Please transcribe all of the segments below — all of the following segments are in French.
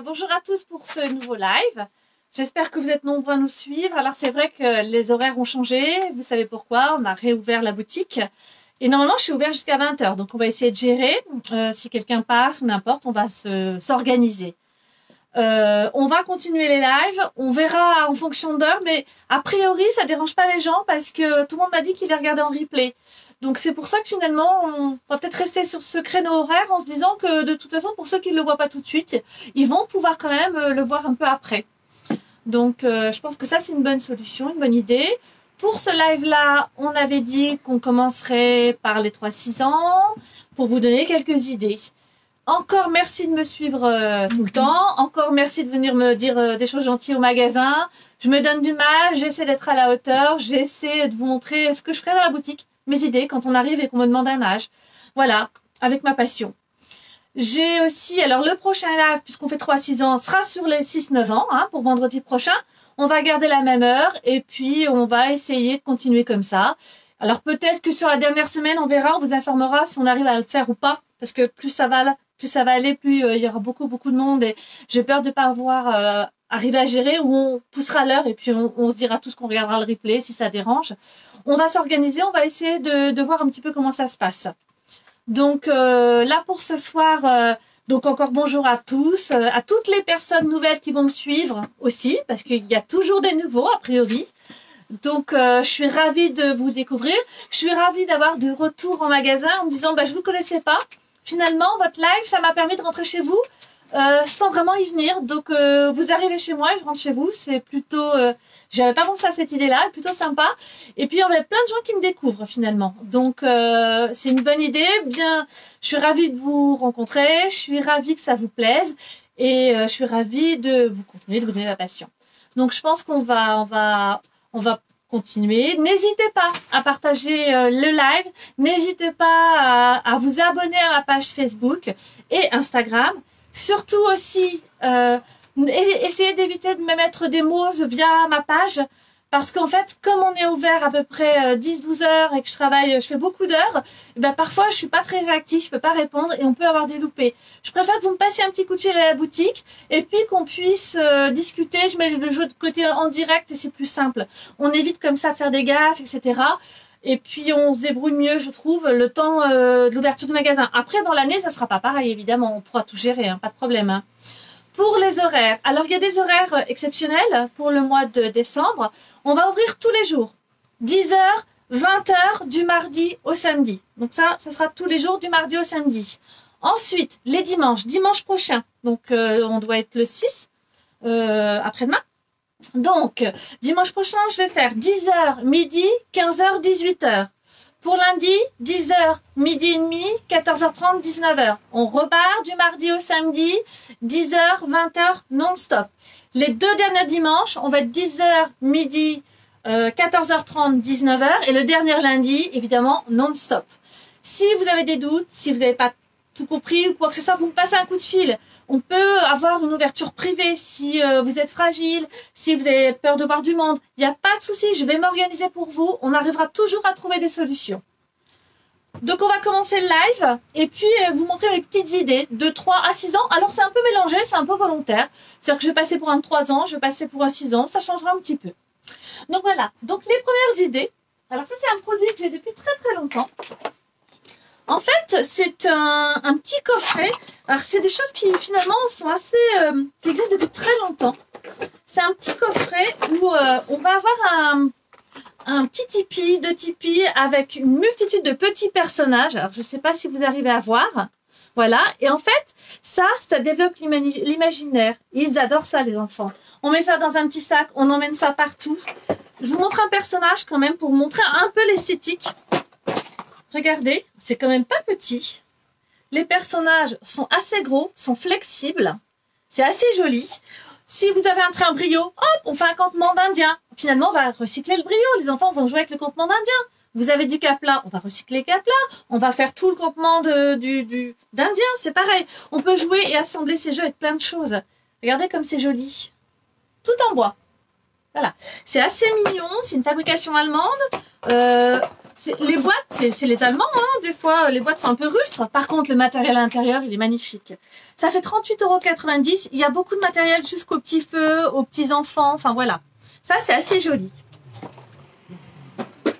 bonjour à tous pour ce nouveau live. J'espère que vous êtes nombreux à nous suivre. Alors c'est vrai que les horaires ont changé, vous savez pourquoi, on a réouvert la boutique. Et normalement je suis ouverte jusqu'à 20 h, donc on va essayer de gérer. Si quelqu'un passe ou n'importe, on va s'organiser. On va continuer les lives, on verra en fonction d'heure, mais a priori ça dérange pas les gens parce que tout le monde m'a dit qu'il les regardait en replay. Donc c'est pour ça que finalement on va peut-être rester sur ce créneau horaire en se disant que de toute façon pour ceux qui ne le voient pas tout de suite, ils vont pouvoir quand même le voir un peu après. Donc je pense que ça c'est une bonne solution, une bonne idée. Pour ce live là, on avait dit qu'on commencerait par les 3-6 ans pour vous donner quelques idées. Encore merci de me suivre tout le temps. Encore merci de venir me dire des choses gentilles au magasin. Je me donne du mal, j'essaie d'être à la hauteur, j'essaie de vous montrer ce que je ferai dans la boutique, mes idées quand on arrive et qu'on me demande un âge. Voilà, avec ma passion. J'ai aussi, alors le prochain live, puisqu'on fait 3-6 ans, sera sur les 6-9 ans, hein, pour vendredi prochain. On va garder la même heure et puis on va essayer de continuer comme ça. Alors peut-être que sur la dernière semaine, on verra, on vous informera si on arrive à le faire ou pas, parce que plus ça va aller, plus il y aura beaucoup de monde et j'ai peur de pas avoir arriver à gérer, où on poussera l'heure et puis on se dira tous qu'on regardera le replay si ça dérange. On va s'organiser, on va essayer de voir un petit peu comment ça se passe. Donc là pour ce soir, donc encore bonjour à tous, à toutes les personnes nouvelles qui vont me suivre aussi, parce qu'il y a toujours des nouveaux a priori. Donc je suis ravie de vous découvrir, je suis ravie d'avoir de retour en magasin en me disant bah, je vous connaissais pas. Finalement votre live ça m'a permis de rentrer chez vous sans vraiment y venir. Donc vous arrivez chez moi et je rentre chez vous, c'est plutôt j'avais pas pensé à cette idée-là, plutôt sympa. Et puis, on a plein de gens qui me découvrent, finalement. Donc, c'est une bonne idée. Bien, je suis ravie de vous rencontrer. Je suis ravie que ça vous plaise. Et je suis ravie de vous continuer, de vous donner la passion. Donc, je pense qu'on va continuer. N'hésitez pas à partager le live. N'hésitez pas à vous abonner à ma page Facebook et Instagram. Surtout aussi... essayez d'éviter de me mettre des mots via ma page parce qu'en fait, comme on est ouvert à peu près 10-12 heures et que je fais beaucoup d'heures, ben parfois je suis pas très réactive, je peux pas répondre et on peut avoir des loupés. Je préfère que vous me passiez un petit coup de fil à la boutique et puis qu'on puisse discuter. Je mets le jeu de côté en direct et c'est plus simple. On évite comme ça de faire des gaffes, etc. Et puis on se débrouille mieux, je trouve, le temps de l'ouverture du magasin. Après, dans l'année, ça sera pas pareil, évidemment. On pourra tout gérer, hein, pas de problème. Hein. Pour les horaires, alors il y a des horaires exceptionnels pour le mois de décembre. On va ouvrir tous les jours, 10 h, 20 h du mardi au samedi. Donc ça sera tous les jours du mardi au samedi. Ensuite, les dimanches, dimanche prochain, donc on doit être le 6, après-demain. Donc, dimanche prochain, je vais faire 10 h midi, 15 h 18 h. Pour lundi, 10 h, midi et demi, 14h30, 19 h. On repart du mardi au samedi, 10 h, 20 h, non-stop. Les deux derniers dimanches, on va être 10 h, midi, 14h30, 19 h. Et le dernier lundi, évidemment, non-stop. Si vous avez des doutes, si vous n'avez pas tout compris ou quoi que ce soit, vous me passez un coup de fil. On peut avoir une ouverture privée si vous êtes fragile, si vous avez peur de voir du monde. Il n'y a pas de souci, je vais m'organiser pour vous. On arrivera toujours à trouver des solutions. Donc, on va commencer le live et puis vous montrer mes petites idées de 3 à 6 ans. Alors, c'est un peu mélangé, c'est un peu volontaire. C'est-à-dire que je vais passer pour un 3 ans, je vais passer pour un 6 ans. Ça changera un petit peu. Donc, voilà. Donc, les premières idées. Alors, ça, c'est un produit que j'ai depuis très, très longtemps. En fait, c'est un petit coffret. Alors, c'est des choses qui, finalement, sont assez... qui existent depuis très longtemps. C'est un petit coffret où on va avoir un petit Tipeee, deux Tipeee avec une multitude de petits personnages. Alors, je ne sais pas si vous arrivez à voir. Voilà. Et en fait, ça développe l'imaginaire. Ils adorent ça, les enfants. On met ça dans un petit sac, on emmène ça partout. Je vous montre un personnage quand même pour vous montrer un peu l'esthétique. Regardez, c'est quand même pas petit. Les personnages sont assez gros, sont flexibles. C'est assez joli. Si vous avez un train brio, hop, on fait un campement d'Indiens. Finalement, on va recycler le brio. Les enfants vont jouer avec le campement d'Indiens. Vous avez du capla, on va recycler le capla. On va faire tout le campement d'Indiens. C'est pareil. On peut jouer et assembler ces jeux avec plein de choses. Regardez comme c'est joli. Tout en bois. Voilà. C'est assez mignon. C'est une fabrication allemande. Les boîtes, c'est les Allemands, hein, des fois, les boîtes sont un peu rustres. Par contre, le matériel à l'intérieur, il est magnifique. Ça fait 38,90 €. Il y a beaucoup de matériel jusqu'aux petits feux, aux petits enfants. Enfin, voilà. Ça, c'est assez joli.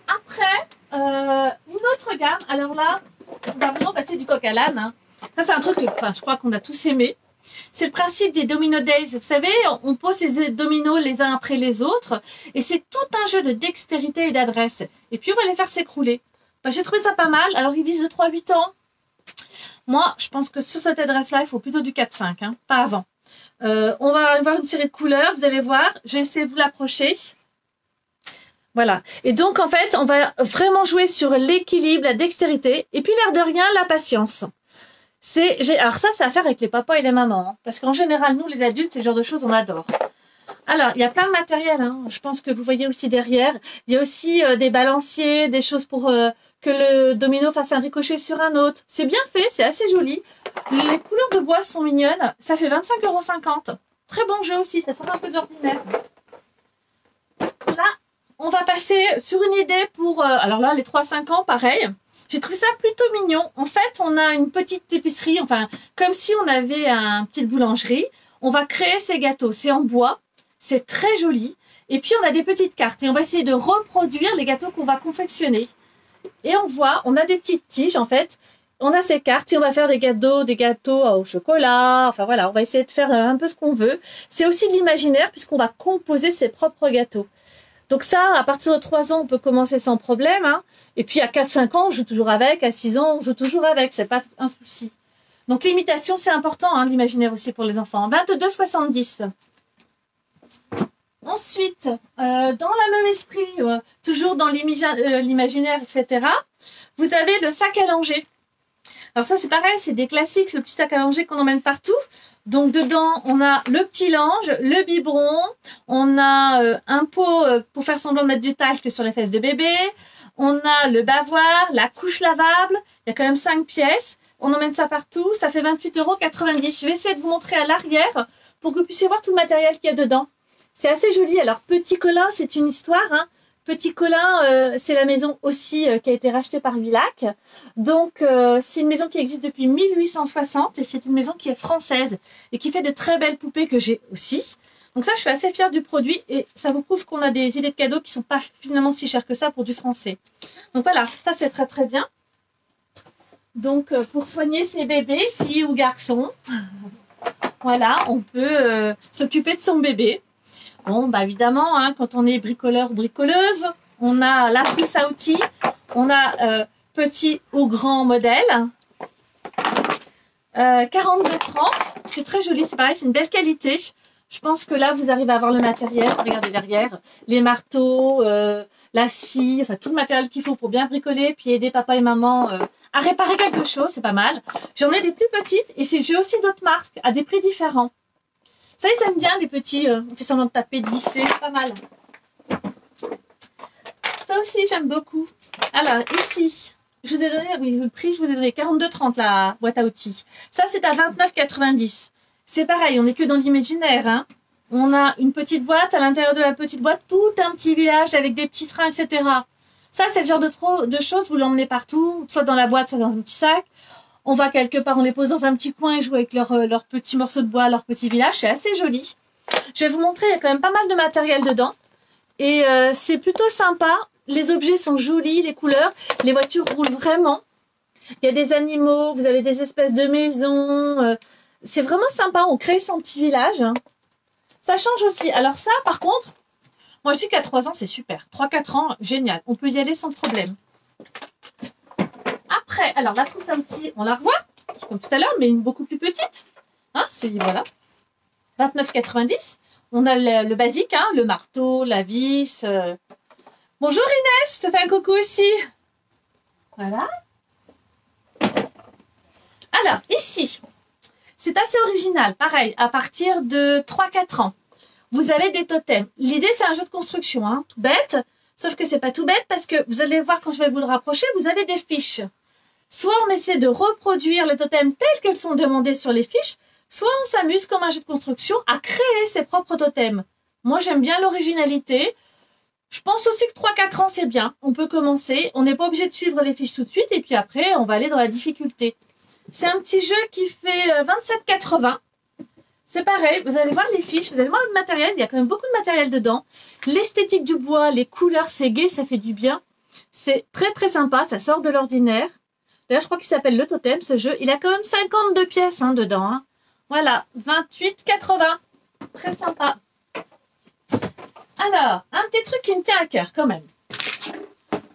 Après, une autre gamme. Alors là, on va vraiment passer du coq à l'âne. Hein. Ça, c'est un truc que je crois qu'on a tous aimé. C'est le principe des Domino Days. Vous savez, on pose ces dominos les uns après les autres. Et c'est tout un jeu de dextérité et d'adresse. Et puis, on va les faire s'écrouler. J'ai trouvé ça pas mal. Alors, ils disent de 3-8 ans. Moi, je pense que sur cette adresse-là, il faut plutôt du 4-5, hein, pas avant. On va avoir une série de couleurs. Vous allez voir. Je vais essayer de vous l'approcher. Voilà. Et donc, en fait, on va vraiment jouer sur l'équilibre, la dextérité. Et puis, l'air de rien, la patience. Alors ça, c'est à faire avec les papas et les mamans. Hein, parce qu'en général, nous, les adultes, c'est le genre de choses on adore. Alors, il y a plein de matériel. Hein, je pense que vous voyez aussi derrière. Il y a aussi des balanciers, des choses pour que le domino fasse un ricochet sur un autre. C'est bien fait, c'est assez joli. Les couleurs de bois sont mignonnes. Ça fait 25,50 €. Très bon jeu aussi, ça sort un peu d'ordinaire. Là, on va passer sur une idée pour... alors là, les 3-5 ans, pareil. J'ai trouvé ça plutôt mignon. En fait, on a une petite épicerie, enfin, comme si on avait une petite boulangerie. On va créer ces gâteaux. C'est en bois. C'est très joli. Et puis, on a des petites cartes. Et on va essayer de reproduire les gâteaux qu'on va confectionner. Et on voit, on a des petites tiges, en fait. On a ces cartes et on va faire des gâteaux au chocolat. Enfin, voilà, on va essayer de faire un peu ce qu'on veut. C'est aussi de l'imaginaire puisqu'on va composer ses propres gâteaux. Donc ça, à partir de 3 ans, on peut commencer sans problème. Hein. Et puis à 4-5 ans, on joue toujours avec. À 6 ans, on joue toujours avec. C'est pas un souci. Donc l'imitation, c'est important, hein, l'imaginaire aussi pour les enfants. 22,70 €. Ensuite, dans le même esprit, toujours dans l'imaginaire, etc., vous avez le sac à langer. Alors ça, c'est pareil, c'est des classiques, le petit sac à langer qu'on emmène partout. Donc dedans, on a le petit linge, le biberon, on a un pot pour faire semblant de mettre du talc sur les fesses de bébé, on a le bavoir, la couche lavable, il y a quand même 5 pièces, on emmène ça partout, ça fait 28,90 €. Je vais essayer de vous montrer à l'arrière pour que vous puissiez voir tout le matériel qu'il y a dedans. C'est assez joli. Alors, Petit Colin, c'est une histoire, hein. Petit Colin, c'est la maison aussi qui a été rachetée par Villac. Donc, c'est une maison qui existe depuis 1860 et c'est une maison qui est française et qui fait de très belles poupées que j'ai aussi. Donc ça, je suis assez fière du produit et ça vous prouve qu'on a des idées de cadeaux qui sont pas finalement si chères que ça pour du français. Donc voilà, ça c'est très très bien. Donc, pour soigner ses bébés, filles ou garçons, voilà, on peut s'occuper de son bébé. Bon, bah évidemment, hein, quand on est bricoleur ou bricoleuse, on a la trousse à outils, on a petit ou grand modèle. 42,30 €, c'est très joli, c'est pareil, c'est une belle qualité. Je pense que là, vous arrivez à avoir le matériel. Regardez derrière, les marteaux, la scie, enfin tout le matériel qu'il faut pour bien bricoler, puis aider papa et maman à réparer quelque chose, c'est pas mal. J'en ai des plus petites et j'ai aussi d'autres marques à des prix différents. Ça, ils aiment bien les petits, on fait semblant de taper, de visser, pas mal. Ça aussi, j'aime beaucoup. Alors, ici, je vous ai donné, oui, le prix, je vous ai donné 42,30 € la boîte à outils. Ça, c'est à 29,90 €. C'est pareil, on n'est que dans l'imaginaire. Hein. On a une petite boîte, à l'intérieur de la petite boîte, tout un petit village avec des petits trains, etc. Ça, c'est le genre de choses, vous l'emmenez partout, soit dans la boîte, soit dans un petit sac. On va quelque part, on les pose dans un petit coin et joue avec leurs petits morceaux de bois, leur petit village. C'est assez joli. Je vais vous montrer, il y a quand même pas mal de matériel dedans. Et c'est plutôt sympa. Les objets sont jolis, les couleurs. Les voitures roulent vraiment. Il y a des animaux, vous avez des espèces de maisons. C'est vraiment sympa, on crée son petit village. Ça change aussi. Alors ça, par contre, moi je dis qu'à 3 ans, c'est super. 3-4 ans, génial. On peut y aller sans problème. Après, alors la trousse à outils, on la revoit, comme tout à l'heure, mais une beaucoup plus petite. Hein, voilà. 29,90 €. On a le basique, hein, le marteau, la vis. Bonjour Inès, je te fais un coucou aussi. Voilà. Alors, ici, c'est assez original. Pareil, à partir de 3-4 ans, vous avez des totems. L'idée, c'est un jeu de construction, hein, tout bête. Sauf que c'est pas tout bête parce que vous allez voir quand je vais vous le rapprocher, vous avez des fiches. Soit on essaie de reproduire les totems tels qu'elles sont demandées sur les fiches, soit on s'amuse comme un jeu de construction à créer ses propres totems. Moi, j'aime bien l'originalité. Je pense aussi que 3-4 ans, c'est bien. On peut commencer. On n'est pas obligé de suivre les fiches tout de suite. Et puis après, on va aller dans la difficulté. C'est un petit jeu qui fait 27,80. C'est pareil. Vous allez voir les fiches. Vous allez voir le matériel. Il y a quand même beaucoup de matériel dedans. L'esthétique du bois, les couleurs, c'est gai. Ça fait du bien. C'est très, très sympa. Ça sort de l'ordinaire. D'ailleurs, je crois qu'il s'appelle Le Totem, ce jeu. Il a quand même 52 pièces dedans. Voilà. 28,80. Très sympa. Alors, un petit truc qui me tient à cœur quand même.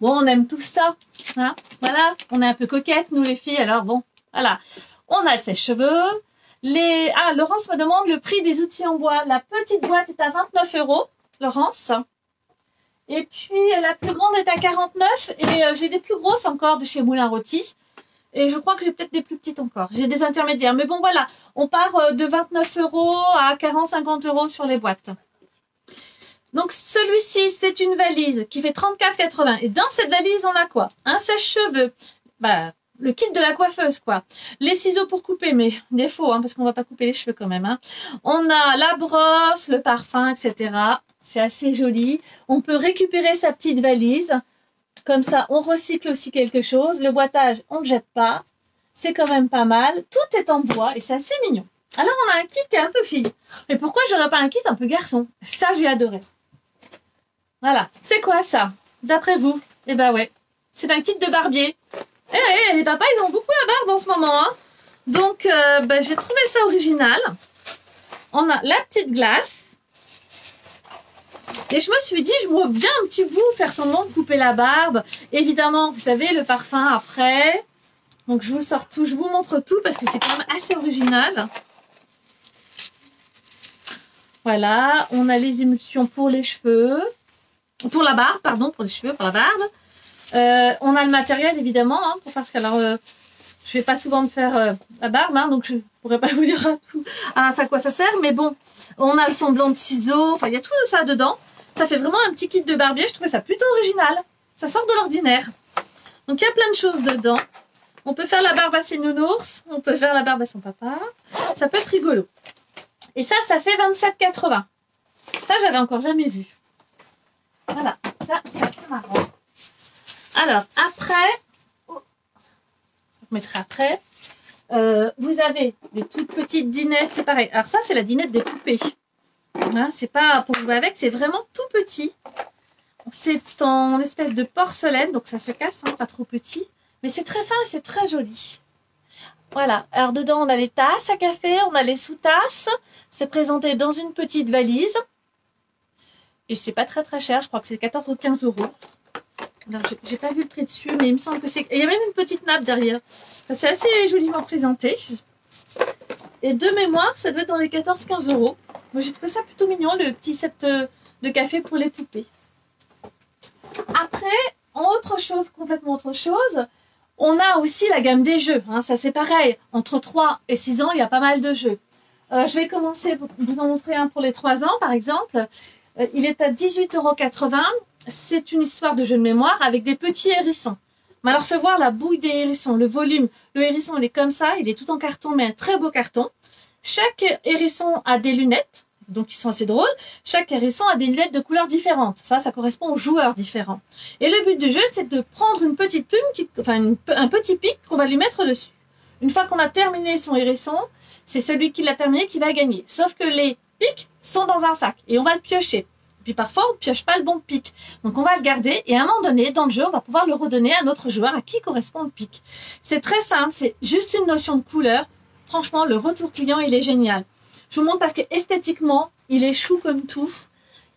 Bon, on aime tout ça. Hein, voilà, on est un peu coquettes, nous les filles. Alors bon, voilà. On a le sèche-cheveux. Ah, Laurence me demande le prix des outils en bois. La petite boîte est à 29 €, Laurence. Et puis, la plus grande est à 49. Et j'ai des plus grosses encore de chez Moulin Rôti. Et je crois que j'ai peut-être des plus petites encore. J'ai des intermédiaires. Mais bon, voilà. On part de 29 € à 40-50 € sur les boîtes. Donc, celui-ci, c'est une valise qui fait 34,80. Et dans cette valise, on a quoi? Un sèche-cheveux. Bah, le kit de la coiffeuse, quoi. Les ciseaux pour couper, mais des faux, parce qu'on va pas couper les cheveux quand même. On a la brosse, le parfum, etc. C'est assez joli. On peut récupérer sa petite valise. Comme ça, on recycle aussi quelque chose. Le boitage, on ne jette pas. C'est quand même pas mal. Tout est en bois et c'est assez mignon. Alors, on a un kit qui est un peu fille. Et pourquoi j'aurais pas un kit un peu garçon? Ça, j'ai adoré. Voilà. C'est quoi ça? D'après vous? Eh ben ouais. C'est un kit de barbier. Les papas, ils ont beaucoup la barbe en ce moment. Donc, j'ai trouvé ça original. On a la petite glace. Et je me suis dit, je vois bien un petit bout faire semblant de couper la barbe. Évidemment, vous savez, le parfum après. Donc, je vous sors tout, je vous montre tout parce que c'est quand même assez original. Voilà, on a les émulsions pour les cheveux. Pour la barbe, pardon, pour les cheveux, pour la barbe. On a le matériel, évidemment, pour faire ce que... Alors, je vais pas souvent me faire la barbe, donc je pourrais pas vous dire à quoi ça sert. Mais bon, on a le semblant de ciseaux. Enfin, il y a tout ça dedans. Ça fait vraiment un petit kit de barbier. Je trouvais ça plutôt original. Ça sort de l'ordinaire. Donc, il y a plein de choses dedans. On peut faire la barbe à ses nounours. On peut faire la barbe à son papa. Ça peut être rigolo. Et ça fait 27,80. Ça, j'avais encore jamais vu. Voilà. Ça, c'est assez marrant. Alors, après... Je mettrai après. Vous avez les toutes petites dinettes. C'est pareil. Alors, ça, c'est la dinette des poupées. Hein, c'est pas pour jouer avec. C'est vraiment tout petit. C'est en espèce de porcelaine. Donc, ça se casse, pas trop petit. Mais c'est très fin et c'est très joli. Voilà. Alors, dedans, on a les tasses à café. On a les sous-tasses. C'est présenté dans une petite valise. Et c'est pas très très cher. Je crois que c'est 14 ou 15 €. Alors, j'ai pas vu le prix dessus, mais il me semble que c'est... Il y a même une petite nappe derrière. Enfin, c'est assez joliment présenté. Et de mémoire, ça doit être dans les 14-15 €. Moi, j'ai trouvé ça plutôt mignon, le petit set de café pour les poupées. Après, en autre chose, complètement autre chose, on a aussi la gamme des jeux. Ça, c'est pareil. Entre 3 et 6 ans, il y a pas mal de jeux. Je vais commencer pour vous en montrer un pour les 3 ans, par exemple. Il est à 18,80 €. C'est une histoire de jeu de mémoire avec des petits hérissons. Mais alors, fais voir la bouille des hérissons, le volume. Le hérisson, il est comme ça, il est tout en carton, mais un très beau carton. Chaque hérisson a des lunettes, donc ils sont assez drôles. Chaque hérisson a des lunettes de couleurs différentes. Ça correspond aux joueurs différents. Et le but du jeu, c'est de prendre une petite plume, un petit pic qu'on va lui mettre dessus. Une fois qu'on a terminé son hérisson, c'est celui qui l'a terminé qui va gagner. Sauf que les pics sont dans un sac et on va le piocher. Puis parfois, on ne pioche pas le bon pic. Donc, on va le garder et à un moment donné, dans le jeu, on va pouvoir le redonner à un autre joueur à qui correspond le pic. C'est très simple, c'est juste une notion de couleur. Franchement, le retour client, il est génial. Je vous montre parce que esthétiquement, il est chou comme tout.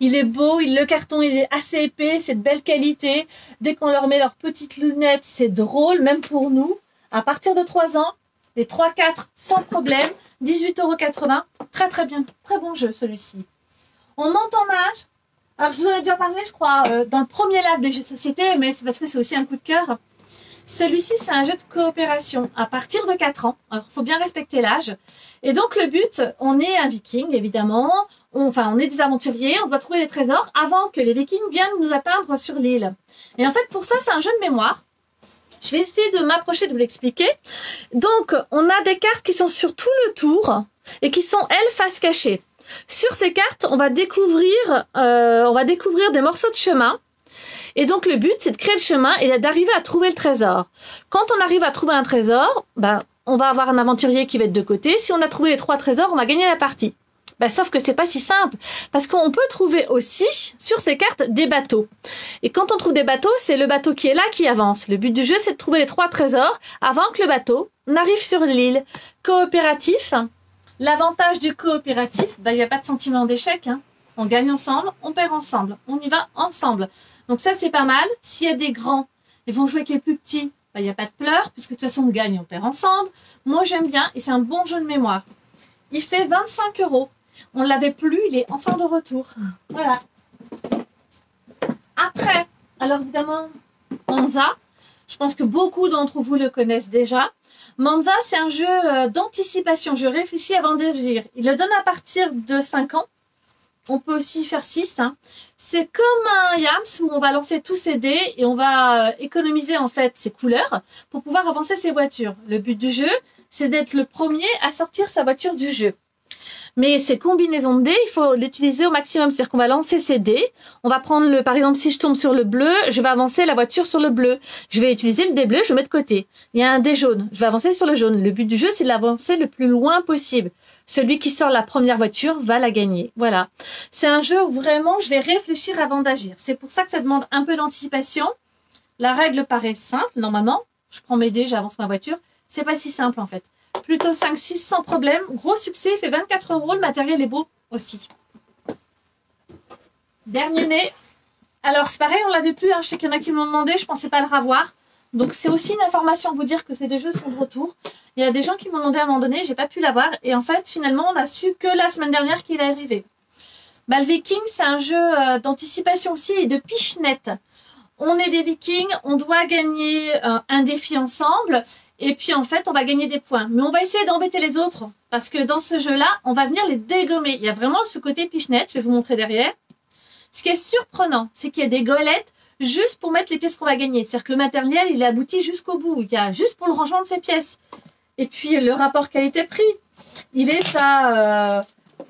Il est beau, le carton, il est assez épais, c'est de belle qualité. Dès qu'on leur met leurs petites lunettes, c'est drôle, même pour nous. À partir de 3 ans, les 3-4, sans problème, 18,80 €. Très très bien, très bon jeu celui-ci. On monte en âge. Alors, je vous en ai déjà parlé, je crois, dans le premier live des jeux de société, mais c'est parce que c'est aussi un coup de cœur. Celui-ci, c'est un jeu de coopération à partir de 4 ans. Alors, il faut bien respecter l'âge. Et donc, le but, on est un viking, évidemment. On est des aventuriers, on doit trouver des trésors avant que les vikings viennent nous atteindre sur l'île. Et en fait, pour ça, c'est un jeu de mémoire. Je vais essayer de m'approcher de vous l'expliquer. Donc, on a des cartes qui sont sur tout le tour et qui sont, elles, face cachée. Sur ces cartes, on va découvrir des morceaux de chemin. Et donc, le but, c'est de créer le chemin et d'arriver à trouver le trésor. Quand on arrive à trouver un trésor, on va avoir un aventurier qui va être de côté. Si on a trouvé les 3 trésors, on va gagner la partie. Sauf que c'est pas si simple, parce qu'on peut trouver aussi sur ces cartes des bateaux. Et quand on trouve des bateaux, c'est le bateau qui est là qui avance. Le but du jeu, c'est de trouver les 3 trésors avant que le bateau n'arrive sur l'île. Coopératif. L'avantage du coopératif, il n'y a pas de sentiment d'échec. Hein. On gagne ensemble, on perd ensemble, on y va ensemble. Donc ça, c'est pas mal. S'il y a des grands, ils vont jouer avec les plus petits. Il n'y a pas de pleurs, puisque de toute façon, on gagne, on perd ensemble. Moi, j'aime bien, et c'est un bon jeu de mémoire. Il fait 25 €. On ne l'avait plus, il est enfin de retour. Voilà. Après, alors évidemment, Monza. Je pense que beaucoup d'entre vous le connaissent déjà. Monza, c'est un jeu d'anticipation. Je réfléchis avant d'agir. Il le donne à partir de 5 ans. On peut aussi faire 6. Hein. C'est comme un Yams où on va lancer tous ses dés et on va économiser en fait ses couleurs pour pouvoir avancer ses voitures. Le but du jeu, c'est d'être le premier à sortir sa voiture du jeu. Mais ces combinaisons de dés, il faut l'utiliser au maximum. C'est-à-dire qu'on va lancer ces dés. On va prendre par exemple, si je tombe sur le bleu, je vais avancer la voiture sur le bleu. Je vais utiliser le dé bleu, je le mets de côté. Il y a un dé jaune. Je vais avancer sur le jaune. Le but du jeu, c'est de l'avancer le plus loin possible. Celui qui sort la première voiture va la gagner. Voilà. C'est un jeu où vraiment, je vais réfléchir avant d'agir. C'est pour ça que ça demande un peu d'anticipation. La règle paraît simple, normalement. Je prends mes dés, j'avance ma voiture. C'est pas si simple, en fait. Plutôt 5-6 sans problème. Gros succès, il fait 24 €. Le matériel est beau aussi. Dernier nez. Alors, c'est pareil, on l'avait plus. Hein. Je sais qu'il y en a qui m'ont demandé. Je pensais pas le revoir. Donc, c'est aussi une information à vous dire que ces 2 jeux sont de retour. Il y a des gens qui m'ont demandé à un moment donné. J'ai pas pu l'avoir. Et en fait, finalement, on a su que la semaine dernière qu'il est arrivé. Le Viking, c'est un jeu d'anticipation aussi et de pichenette. On est des Vikings, on doit gagner un défi ensemble. Et puis, en fait, on va gagner des points. Mais on va essayer d'embêter les autres. Parce que dans ce jeu-là, on va venir les dégommer. Il y a vraiment ce côté pichenette. Je vais vous montrer derrière. Ce qui est surprenant, c'est qu'il y a des golettes juste pour mettre les pièces qu'on va gagner. C'est-à-dire que le matériel, il est abouti jusqu'au bout. Il y a juste pour le rangement de ces pièces. Et puis, le rapport qualité-prix, il est à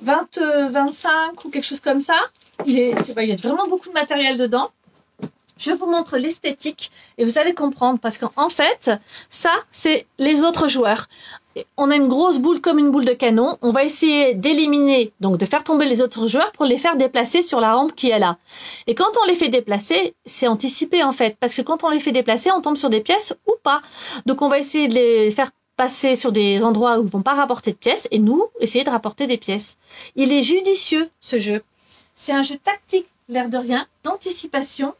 25 ou quelque chose comme ça. Il y a vraiment beaucoup de matériel dedans. Je vous montre l'esthétique et vous allez comprendre parce qu'en fait, ça, c'est les autres joueurs. On a une grosse boule comme une boule de canon. On va essayer d'éliminer, donc de faire tomber les autres joueurs pour les faire déplacer sur la rampe qui est là. Et quand on les fait déplacer, c'est anticipé en fait. Parce que quand on les fait déplacer, on tombe sur des pièces ou pas. Donc on va essayer de les faire passer sur des endroits où ils vont pas rapporter de pièces et nous, essayer de rapporter des pièces. Il est judicieux, ce jeu. C'est un jeu tactique, l'air de rien, d'anticipation.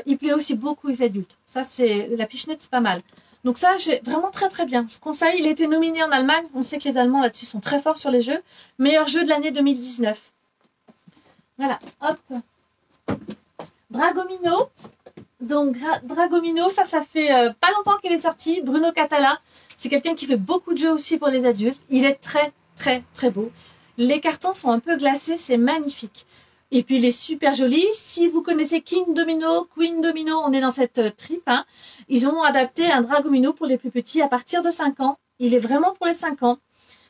Il plaît aussi beaucoup aux adultes. Ça, c'est la pichenette, c'est pas mal. Donc ça, j'ai vraiment très très bien. Je vous conseille. Il a été nominé en Allemagne. On sait que les Allemands là-dessus sont très forts sur les jeux. Meilleur jeu de l'année 2019. Voilà. Hop. Dragomino. Donc Dragomino, ça fait pas longtemps qu'il est sorti. Bruno Catala, c'est quelqu'un qui fait beaucoup de jeux aussi pour les adultes. Il est très très très beau. Les cartons sont un peu glacés, c'est magnifique. Et puis, il est super joli. Si vous connaissez King Domino, Queen Domino, on est dans cette tripe. Hein. Ils ont adapté un Dragomino pour les plus petits à partir de 5 ans. Il est vraiment pour les 5 ans.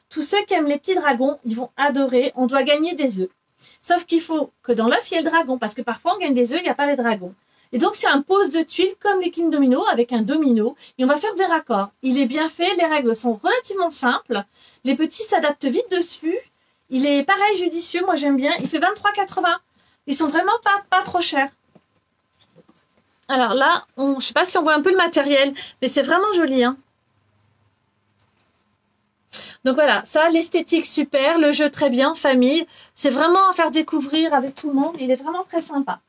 Tous ceux qui aiment les petits dragons, ils vont adorer. On doit gagner des œufs. Sauf qu'il faut que dans l'œuf, il y ait le dragon. Parce que parfois, on gagne des œufs, il n'y a pas les dragons. Et donc, c'est un pose de tuiles comme les King Domino avec un domino. Et on va faire des raccords. Il est bien fait. Les règles sont relativement simples. Les petits s'adaptent vite dessus. Il est pareil judicieux, moi j'aime bien. Il fait 23,80 €. Ils sont vraiment pas trop chers. Alors là, je ne sais pas si on voit un peu le matériel, mais c'est vraiment joli. Hein. Donc voilà, ça, l'esthétique super, le jeu très bien, famille. C'est vraiment à faire découvrir avec tout le monde. Il est vraiment très sympa.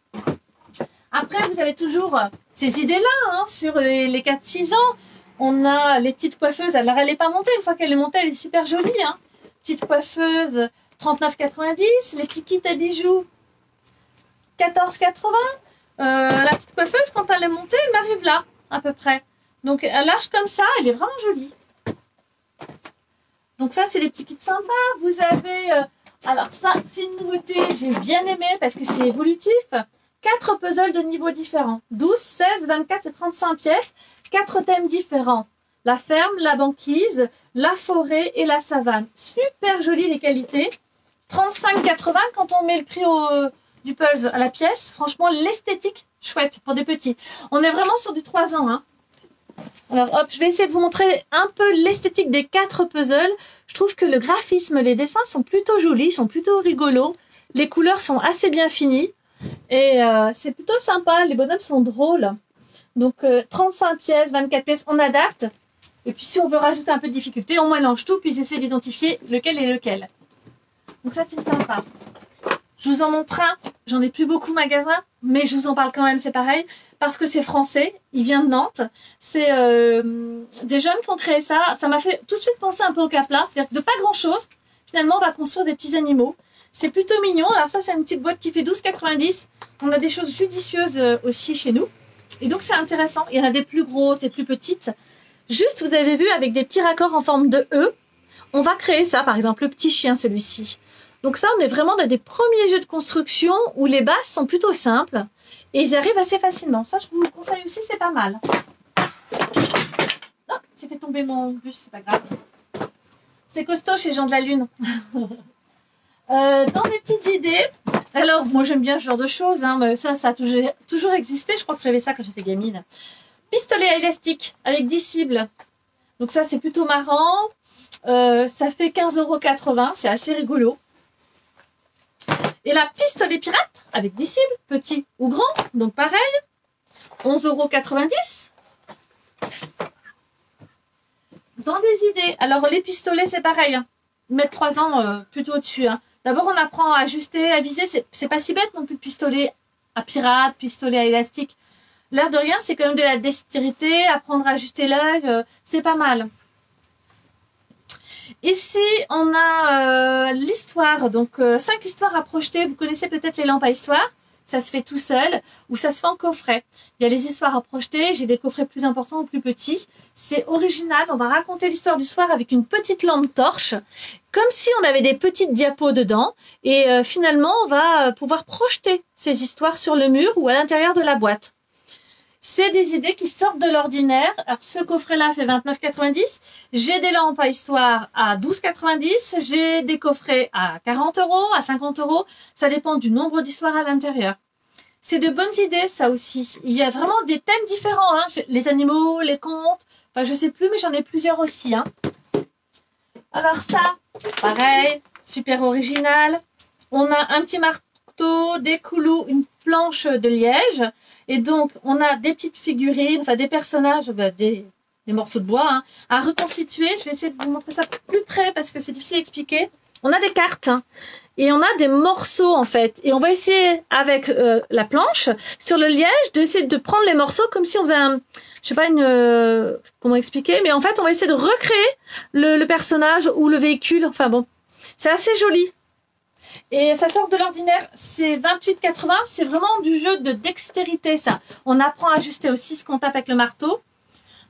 Après, vous avez toujours ces idées-là hein, sur les 4-6 ans. On a les petites coiffeuses. Alors, elle n'est pas montée. Une fois qu'elle est montée, elle est super jolie. Hein. Petite coiffeuse, 39,90. Les petits kits à bijoux, 14,80. La petite coiffeuse, quand elle est montée, elle m'arrive là, à peu près. Donc, elle lâche comme ça. Elle est vraiment jolie. Donc, ça, c'est les petits kits sympas. Vous avez... alors, ça, c'est une nouveauté. J'ai bien aimé parce que c'est évolutif. 4 puzzles de niveaux différents. 12, 16, 24 et 35 pièces. 4 thèmes différents. La ferme, la banquise, la forêt et la savane. Super joli les qualités. 35,80 quand on met le prix du puzzle à la pièce. Franchement, l'esthétique, chouette pour des petits. On est vraiment sur du 3 ans. Hein. Alors hop, je vais essayer de vous montrer un peu l'esthétique des 4 puzzles. Je trouve que le graphisme, les dessins sont plutôt jolis, sont plutôt rigolos. Les couleurs sont assez bien finies. Et c'est plutôt sympa, les bonhommes sont drôles. Donc 35 pièces, 24 pièces, on adapte. Et puis si on veut rajouter un peu de difficulté, on mélange tout, puis ils essaient d'identifier lequel est lequel. Donc ça c'est sympa. Je vous en montre un, j'en ai plus beaucoup au magasin, mais je vous en parle quand même, c'est pareil, parce que c'est français, il vient de Nantes. C'est des jeunes qui ont créé ça. Ça m'a fait tout de suite penser un peu au Capla, c'est-à-dire que de pas grand-chose, finalement on va construire des petits animaux. C'est plutôt mignon. Alors ça, c'est une petite boîte qui fait 12,90. On a des choses judicieuses aussi chez nous. Et donc, c'est intéressant. Il y en a des plus grosses, des plus petites. Juste, vous avez vu, avec des petits raccords en forme de E, on va créer ça, par exemple, le petit chien, celui-ci. Donc ça, on est vraiment dans des premiers jeux de construction où les bases sont plutôt simples et ils arrivent assez facilement. Ça, je vous le conseille aussi, c'est pas mal. Non, j'ai fait tomber mon bus, c'est pas grave. C'est costaud chez Jean de la Lune. Dans mes petites idées, alors moi j'aime bien ce genre de choses, hein, mais ça a toujours existé, je crois que j'avais ça quand j'étais gamine. Pistolet à élastique avec 10 cibles, donc ça c'est plutôt marrant, ça fait 15,80 €, c'est assez rigolo. Et la pistolet pirate avec 10 cibles, petit ou grand, donc pareil, 11,90 €. Dans des idées, alors les pistolets c'est pareil, hein. Mettre 3 ans plutôt au-dessus. Hein. D'abord, on apprend à ajuster, à viser. C'est pas si bête non plus, pistolet à pirate, pistolet à élastique. L'air de rien, c'est quand même de la dextérité, apprendre à ajuster l'œil, c'est pas mal. Ici, on a l'histoire. Donc, 5 histoires à projeter. Vous connaissez peut-être les lampes à histoire. Ça se fait tout seul ou ça se fait en coffret. Il y a les histoires à projeter. J'ai des coffrets plus importants ou plus petits. C'est original. On va raconter l'histoire du soir avec une petite lampe torche, comme si on avait des petites diapos dedans. Et finalement, on va pouvoir projeter ces histoires sur le mur ou à l'intérieur de la boîte. C'est des idées qui sortent de l'ordinaire. Alors, ce coffret-là fait 29,90 €. J'ai des lampes à histoire à 12,90 €. J'ai des coffrets à 40 €, à 50 €. Ça dépend du nombre d'histoires à l'intérieur. C'est de bonnes idées, ça aussi. Il y a vraiment des thèmes différents. Hein. Les animaux, les contes. Enfin, je sais plus, mais j'en ai plusieurs aussi. Hein. Alors ça, pareil, super original. On a un petit marteau, des clous, une planche de liège. Et donc, on a des petites figurines, enfin des personnages, des morceaux de bois, hein, à reconstituer. Je vais essayer de vous montrer ça plus près parce que c'est difficile à expliquer. On a des cartes hein, et on a des morceaux en fait. Et on va essayer avec la planche, sur le liège, d'essayer de prendre les morceaux comme si on faisait un... Je sais pas comment expliquer, mais en fait, on va essayer de recréer le personnage ou le véhicule. Enfin bon, c'est assez joli. Et ça sort de l'ordinaire, c'est 28,80 €. C'est vraiment du jeu de dextérité, ça. On apprend à ajuster aussi ce qu'on tape avec le marteau.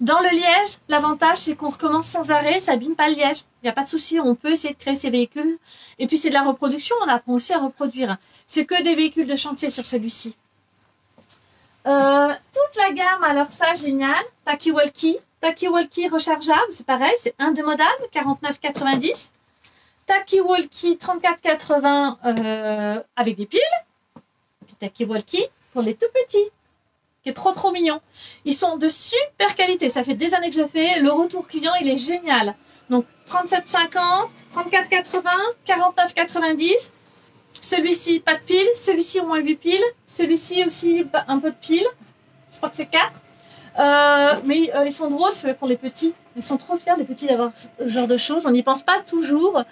Dans le liège, l'avantage, c'est qu'on recommence sans arrêt, ça abîme pas le liège. Il n'y a pas de souci, on peut essayer de créer ces véhicules. Et puis, c'est de la reproduction, on apprend aussi à reproduire. C'est que des véhicules de chantier sur celui-ci. Toute la gamme, alors ça, génial. Talkie-walkie. Talkie-walkie rechargeable, c'est pareil, c'est indémodable, 49,90 €. Talkie-walkie 34,80 € avec des piles. Puis Talkie-walkie pour les tout petits, qui est trop mignon. Ils sont de super qualité. Ça fait des années que je fais. Le retour client, il est génial. Donc 37,50 €, 34,80 €, 49,90 €. Celui-ci, pas de piles. Celui-ci, au moins 8 piles. Celui-ci aussi, un peu de piles. Je crois que c'est 4. Mais ils sont drôles pour les petits. Ils sont trop fiers, les petits, d'avoir ce genre de choses. On n'y pense pas toujours.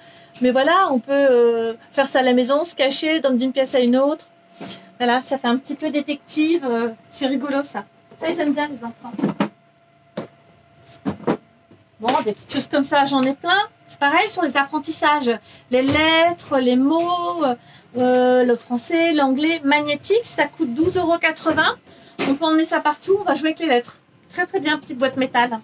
Mais voilà, on peut faire ça à la maison, se cacher d'une pièce à une autre. Voilà, ça fait un petit peu détective. C'est rigolo, ça. Ça, ils aiment bien, les enfants. Bon, des petites choses comme ça, j'en ai plein. C'est pareil sur les apprentissages. Les lettres, les mots, le français, l'anglais, magnétique, ça coûte 12,80 €. On peut emmener ça partout, on va jouer avec les lettres. Très bien, petite boîte métal.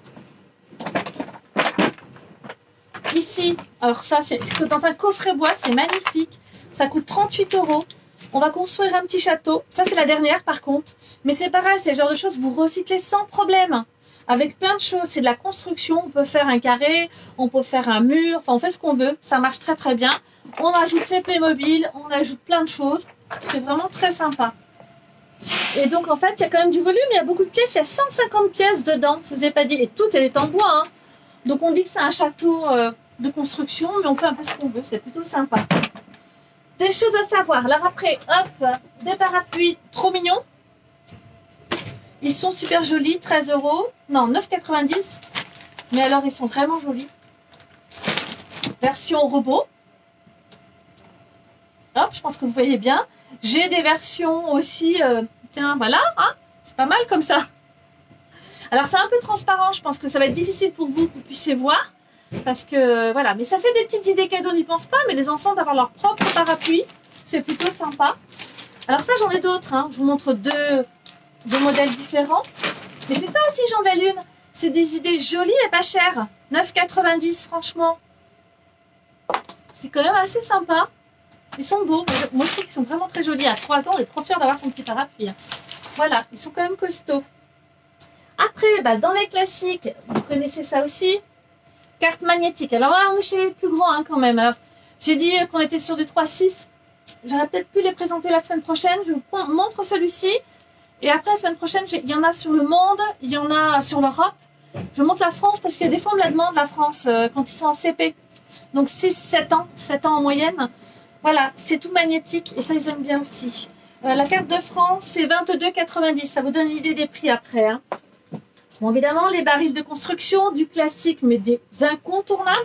Ici, alors ça, c'est dans un coffret bois, c'est magnifique. Ça coûte 38 €. On va construire un petit château. Ça, c'est la dernière par contre. Mais c'est pareil, c'est le genre de choses, vous recyclez sans problème. avec plein de choses. C'est de la construction, on peut faire un carré, on peut faire un mur, enfin on fait ce qu'on veut, ça marche très très bien. On ajoute ses Playmobil, on ajoute plein de choses, c'est vraiment très sympa. Et donc en fait il y a quand même du volume, il y a beaucoup de pièces, il y a 150 pièces dedans, je vous ai pas dit, et tout est en bois, hein. Donc on dit que c'est un château de construction, mais on fait un peu ce qu'on veut, c'est plutôt sympa. Des choses à savoir, alors après, hop, des parapluies trop mignons. Ils sont super jolis, 13 €. Non, 9,90 €. Mais alors, ils sont vraiment jolis. Version robot. Hop, je pense que vous voyez bien. J'ai des versions aussi... tiens, voilà, hein, c'est pas mal comme ça. Alors, c'est un peu transparent. Je pense que ça va être difficile pour vous que vous puissiez voir. Parce que, voilà. Mais ça fait des petites idées cadeaux, on n'y pense pas. Mais les enfants d'avoir leur propre parapluie, c'est plutôt sympa. Alors ça, j'en ai d'autres. Hein. Je vous montre deux modèles différents. Mais c'est ça aussi, Jean de la Lune. C'est des idées jolies et pas chères. 9,90 €, franchement. C'est quand même assez sympa. Ils sont beaux. Moi, je trouve qu'ils sont vraiment très jolis. À 3 ans, on est trop fiers d'avoir son petit parapluie. Voilà, ils sont quand même costauds. Après, bah, dans les classiques, vous connaissez ça aussi. Carte magnétique. Alors là, on est chez les plus grands hein, quand même. Alors, j'ai dit qu'on était sur du 3,6 €. J'aurais peut-être pu les présenter la semaine prochaine. Je vous montre celui-ci. Et après, la semaine prochaine, il y en a sur le monde, il y en a sur l'Europe. Je montre la France parce que des fois, on me la demande, la France, quand ils sont en CP. Donc 6, 7 ans, 7 ans en moyenne. Voilà, c'est tout magnétique et ça, ils aiment bien aussi. La carte de France, c'est 22,90 €. Ça vous donne l'idée des prix après. Hein. Bon, évidemment, les barils de construction, du classique, mais des incontournables.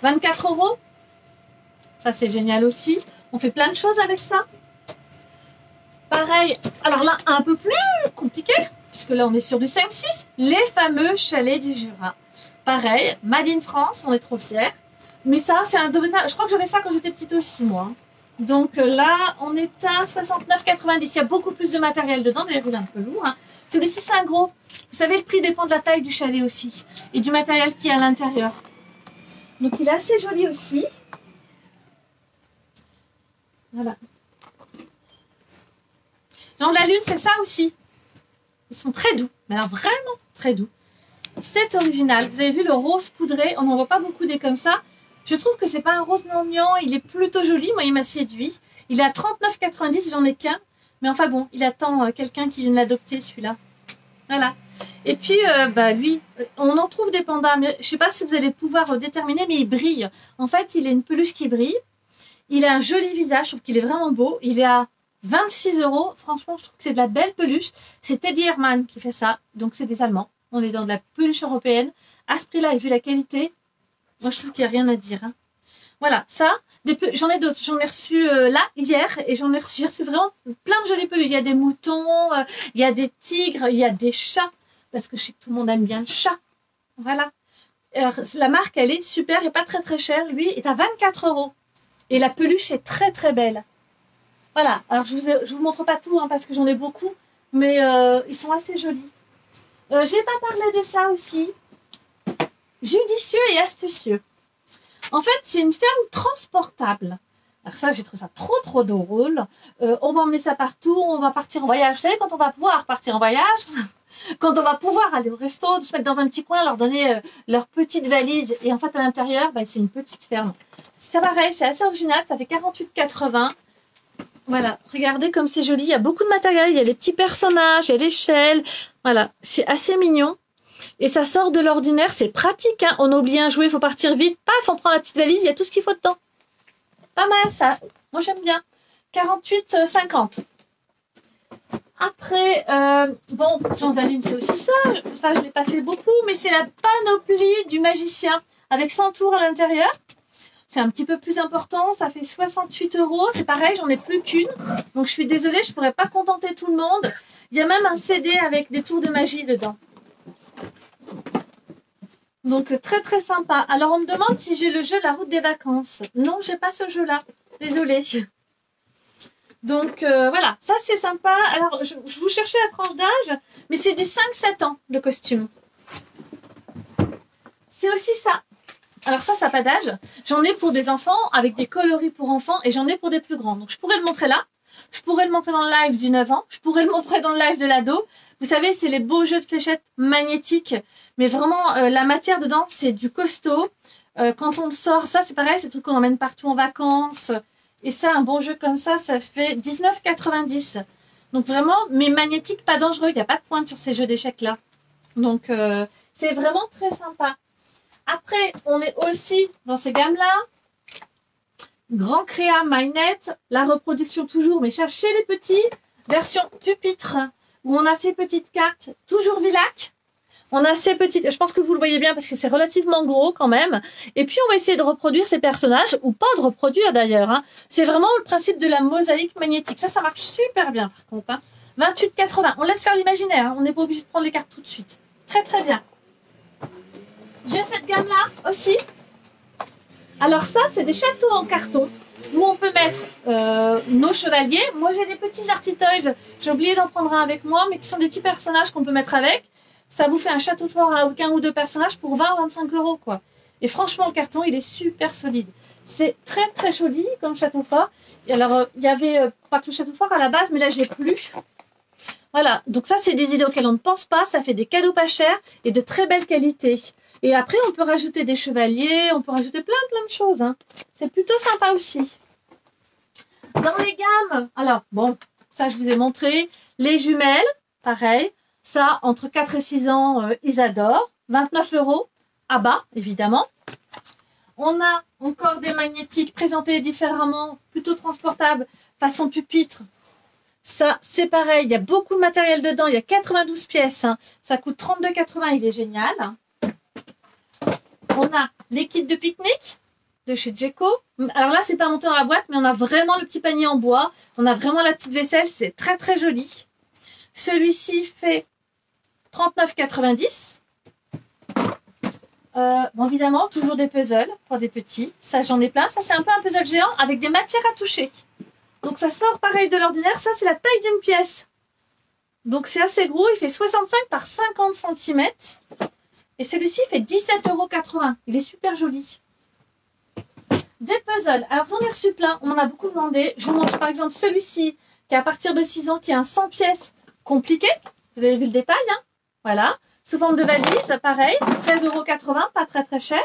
24 €. Ça, c'est génial aussi. On fait plein de choses avec ça. Pareil, alors là, un peu plus compliqué, puisque là, on est sur du 5-6. Les fameux chalets du Jura. Pareil, Made in France, on est trop fiers. Mais ça, c'est un domaine... Je crois que j'avais ça quand j'étais petite aussi, moi. Donc là, on est à 69,90 €. Il y a beaucoup plus de matériel dedans. D'ailleurs, il est un peu lourd. Hein. Celui-ci, c'est un gros. Vous savez, le prix dépend de la taille du chalet aussi. Et du matériel qui est à l'intérieur. Donc, il est assez joli aussi. Voilà. Jean de la Lune, c'est ça aussi. Ils sont très doux. Mais alors, vraiment très doux. C'est original. Vous avez vu le rose poudré. On n'en voit pas beaucoup des comme ça. Je trouve que c'est pas un rose gnangnan. Il est plutôt joli. Moi, il m'a séduit. Il est à 39,90 €. J'en ai qu'un. Mais enfin bon, il attend quelqu'un qui vienne l'adopter, celui-là. Voilà. Et puis, bah, lui, on en trouve des pandas. Mais je sais pas si vous allez pouvoir déterminer, mais il brille. En fait, il est une peluche qui brille. Il a un joli visage. Je trouve qu'il est vraiment beau. Il est à 26 €. Franchement, je trouve que c'est de la belle peluche. C'est Teddy Hermann qui fait ça. Donc, c'est des Allemands. On est dans de la peluche européenne. À ce prix-là, et vu la qualité, moi, je trouve qu'il n'y a rien à dire. Hein. Voilà, ça. J'en ai d'autres. J'en ai reçu là, hier. Et j'ai reçu vraiment plein de jolies peluches. Il y a des moutons, il y a des tigres, il y a des chats. Parce que je sais que tout le monde aime bien le chat. Voilà. Alors, la marque, elle est super et pas très très chère. Lui est à 24 €. Et la peluche est très très belle. Voilà, alors je vous montre pas tout hein, parce que j'en ai beaucoup, mais ils sont assez jolis. J'ai pas parlé de ça aussi. Judicieux et astucieux. En fait, c'est une ferme transportable. Alors ça, j'ai trouvé ça trop drôle. On va emmener ça partout, on va partir en voyage. Vous savez, quand on va pouvoir partir en voyage, quand on va pouvoir aller au resto, se mettre dans un petit coin, leur donner leur petite valise. Et en fait, à l'intérieur, bah, c'est une petite ferme. C'est pareil, c'est assez original, ça fait 48,80 €. Voilà, regardez comme c'est joli. Il y a beaucoup de matériel, il y a les petits personnages, il y a l'échelle. Voilà, c'est assez mignon. Et ça sort de l'ordinaire, c'est pratique. Hein. On a oublié un jouet, il faut partir vite. Paf, on prend la petite valise, il y a tout ce qu'il faut dedans. Pas mal ça. Moi j'aime bien. 48,50 €. Après, bon, Jean de la Lune, c'est aussi ça. Ça, je ne l'ai pas fait beaucoup, mais c'est la panoplie du magicien avec 100 tours à l'intérieur. C'est un petit peu plus important, ça fait 68 €. C'est pareil, j'en ai plus qu'une. Donc je suis désolée, je ne pourrais pas contenter tout le monde. Il y a même un CD avec des tours de magie dedans. Donc très sympa. Alors on me demande si j'ai le jeu La Route des Vacances. Non, j'ai pas ce jeu-là. Désolée. Donc voilà, ça c'est sympa. Alors je vous cherchais la tranche d'âge, mais c'est du 5-7 ans le costume. C'est aussi ça. Alors ça n'a pas d'âge. J'en ai pour des enfants avec des coloris pour enfants et j'en ai pour des plus grands. Donc je pourrais le montrer là. Je pourrais le montrer dans le live du 9 ans. Je pourrais le montrer dans le live de l'ado. Vous savez, c'est les beaux jeux de fléchettes magnétiques. Mais vraiment, la matière dedans, c'est du costaud. Quand on le sort, ça, c'est pareil, c'est le truc qu'on emmène partout en vacances. Et ça, un bon jeu comme ça fait 19,90. Donc vraiment, mais magnétique, pas dangereux. Il n'y a pas de pointe sur ces jeux d'échecs-là. Donc, c'est vraiment très sympa. Après, on est aussi dans ces gammes-là. Grand Créa, MyNet, la reproduction toujours, mais cherchez les petits. Version pupitre, où on a ces petites cartes, toujours Vilac. On a ces petites, je pense que vous le voyez bien parce que c'est relativement gros quand même. Et puis, on va essayer de reproduire ces personnages, ou pas de reproduire d'ailleurs. Hein. C'est vraiment le principe de la mosaïque magnétique. Ça marche super bien par contre. Hein. 28,80. On laisse faire l'imaginaire. Hein. On n'est pas obligé de prendre les cartes tout de suite. Très, très bien. J'ai cette gamme-là aussi. Alors ça, c'est des châteaux en carton où on peut mettre nos chevaliers. Moi, j'ai des petits Artitoys. J'ai oublié d'en prendre un avec moi, mais qui sont des petits personnages qu'on peut mettre avec. Ça vous fait un château fort à aucun ou deux personnages pour 20 ou 25 euros, quoi. Et franchement, le carton, il est super solide. C'est très, très joli comme château fort. Et alors, il y avait pas que le château fort à la base, mais là, j'ai plus. Voilà. Donc ça, c'est des idées auxquelles on ne pense pas. Ça fait des cadeaux pas chers et de très belle qualité. Et après, on peut rajouter des chevaliers, on peut rajouter plein de choses. Hein. C'est plutôt sympa aussi. Dans les gammes, alors, bon, ça, je vous ai montré. Les jumelles, pareil. Ça, entre 4 et 6 ans, ils adorent. 29 euros, à bas, évidemment. On a encore des magnétiques présentés différemment, plutôt transportables, façon pupitre. Ça, c'est pareil, il y a beaucoup de matériel dedans. Il y a 92 pièces. Hein. Ça coûte 32,80, il est génial. On a les kits de pique-nique de chez Djeco. Alors là, c'est pas monté dans la boîte, mais on a vraiment le petit panier en bois. On a vraiment la petite vaisselle. C'est très, très joli. Celui-ci fait 39,90. Bon, évidemment, toujours des puzzles pour des petits. Ça, j'en ai plein. Ça, c'est un peu un puzzle géant avec des matières à toucher. Donc, ça sort pareil de l'ordinaire. Ça, c'est la taille d'une pièce. Donc, c'est assez gros. Il fait 65 par 50 cm. Et celui-ci fait 17,80 €. Il est super joli. Des puzzles. Alors, j'en ai reçu plein. On m'en a beaucoup demandé. Je vous montre par exemple celui-ci qui est à partir de 6 ans, qui a un 100 pièces compliqué. Vous avez vu le détail, hein? Voilà. Sous forme de valise, pareil. 13,80 €, pas très très cher.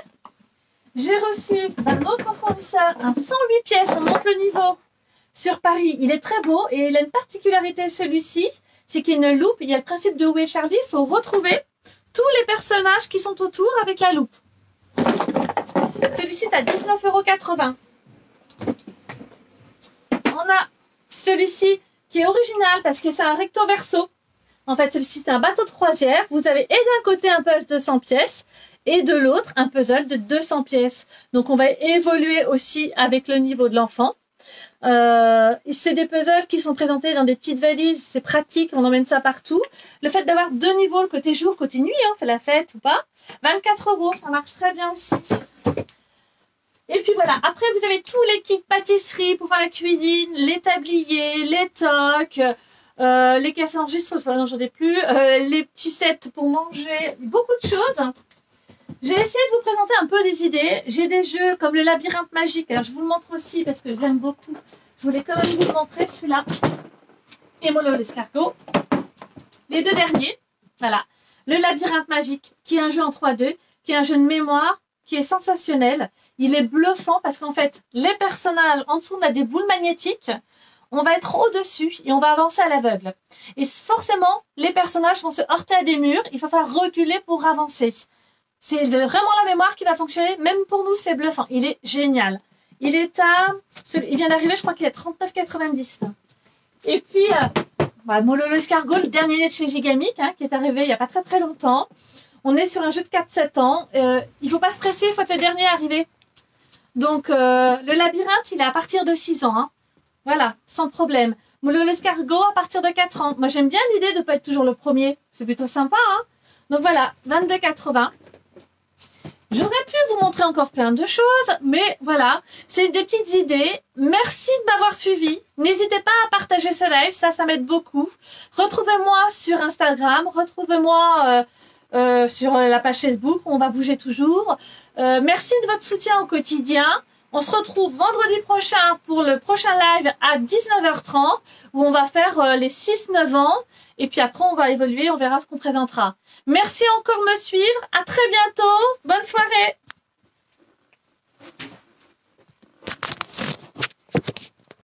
J'ai reçu d'un autre fournisseur un 108 pièces. On monte le niveau sur Paris. Il est très beau et il a une particularité, celui-ci. C'est qu'il y a une loupe. Il y a le principe de Où est Charlie. Il faut retrouver tous les personnages qui sont autour avec la loupe. Celui-ci est à 19,80 €. On a celui-ci qui est original parce que c'est un recto verso. En fait, celui-ci, c'est un bateau de croisière. Vous avez et d'un côté un puzzle de 100 pièces et de l'autre un puzzle de 200 pièces. Donc, on va évoluer aussi avec le niveau de l'enfant. C'est des puzzles qui sont présentés dans des petites valises, c'est pratique, on emmène ça partout. Le fait d'avoir deux niveaux, le côté jour, côté nuit, hein, on fait la fête ou pas, 24 €, ça marche très bien aussi. Et puis voilà, après vous avez tous les kits pâtisserie pour faire la cuisine, les tabliers, les toques, les caisses enregistreuses, non j'en ai plus, les petits sets pour manger, beaucoup de choses. J'ai essayé de vous présenter un peu des idées. J'ai des jeux comme le labyrinthe magique. Alors, je vous le montre aussi parce que je l'aime beaucoup. Je voulais quand même vous le montrer, celui-là. Et Molo l'escargot. Les deux derniers. Voilà. Le labyrinthe magique, qui est un jeu en 3D, qui est un jeu de mémoire, qui est sensationnel. Il est bluffant parce qu'en fait, les personnages, en dessous, on a des boules magnétiques. On va être au-dessus et on va avancer à l'aveugle. Et forcément, les personnages vont se heurter à des murs. Il va falloir reculer pour avancer. C'est vraiment la mémoire qui va fonctionner. Même pour nous, c'est bluffant. Il est génial. Il est il vient d'arriver, je crois qu'il est à 39,90 €. Et puis, Molo l'escargot, le dernier de chez Gigamic, hein, qui est arrivé il n'y a pas très très longtemps. On est sur un jeu de 4-7 ans. Il ne faut pas se presser, il faut être le dernier arrivé. Donc, le labyrinthe, il est à partir de 6 ans. Hein. Voilà, sans problème. Molo l'escargot à partir de 4 ans. Moi, j'aime bien l'idée de ne pas être toujours le premier. C'est plutôt sympa. Hein. Donc voilà, 22,80 €. J'aurais pu vous montrer encore plein de choses, mais voilà, c'est des petites idées. Merci de m'avoir suivi. N'hésitez pas à partager ce live, ça m'aide beaucoup. Retrouvez-moi sur Instagram, retrouvez-moi sur la page Facebook, on va bouger toujours. Merci de votre soutien au quotidien. On se retrouve vendredi prochain pour le prochain live à 19h30 où on va faire les 6-9 ans et puis après on va évoluer, on verra ce qu'on présentera. Merci encore de me suivre, à très bientôt, bonne soirée.